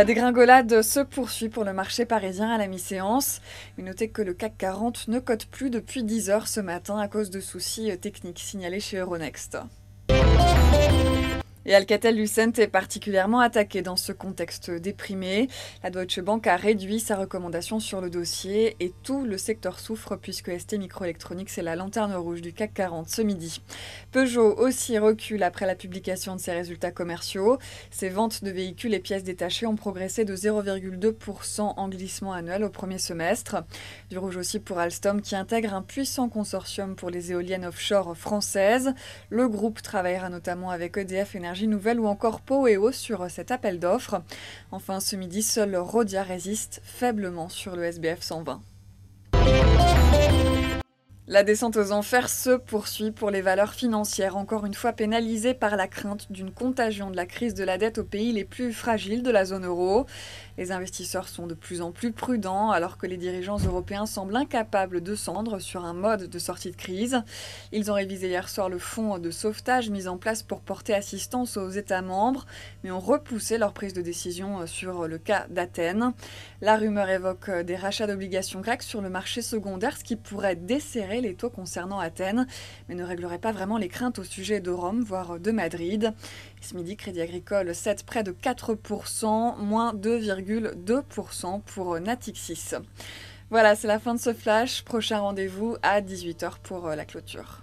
La dégringolade se poursuit pour le marché parisien à la mi-séance. Mais notez que le CAC 40 ne cote plus depuis 10 heures ce matin à cause de soucis techniques signalés chez Euronext. Et Alcatel-Lucent est particulièrement attaqué dans ce contexte déprimé. La Deutsche Bank a réduit sa recommandation sur le dossier et tout le secteur souffre puisque STMicroelectronics est la lanterne rouge du CAC 40 ce midi. Peugeot aussi recule après la publication de ses résultats commerciaux. Ses ventes de véhicules et pièces détachées ont progressé de 0,2% en glissement annuel au premier semestre. Du rouge aussi pour Alstom qui intègre un puissant consortium pour les éoliennes offshore françaises. Le groupe travaillera notamment avec EDF Énergie Nouvelle ou encore Poweo sur cet appel d'offres. Enfin, ce midi, seul Rhodia résiste faiblement sur le SBF 120. La descente aux enfers se poursuit pour les valeurs financières, encore une fois pénalisées par la crainte d'une contagion de la crise de la dette aux pays les plus fragiles de la zone euro. Les investisseurs sont de plus en plus prudents alors que les dirigeants européens semblent incapables de s'entendre sur un mode de sortie de crise. Ils ont révisé hier soir le fonds de sauvetage mis en place pour porter assistance aux États membres, mais ont repoussé leur prise de décision sur le cas d'Athènes. La rumeur évoque des rachats d'obligations grecques sur le marché secondaire, ce qui pourrait desserrer les taux concernant Athènes, mais ne réglerait pas vraiment les craintes au sujet de Rome, voire de Madrid. Ce midi, Crédit Agricole cède près de 4%, moins 2,2% pour Natixis. Voilà, c'est la fin de ce flash. Prochain rendez-vous à 18 h pour la clôture.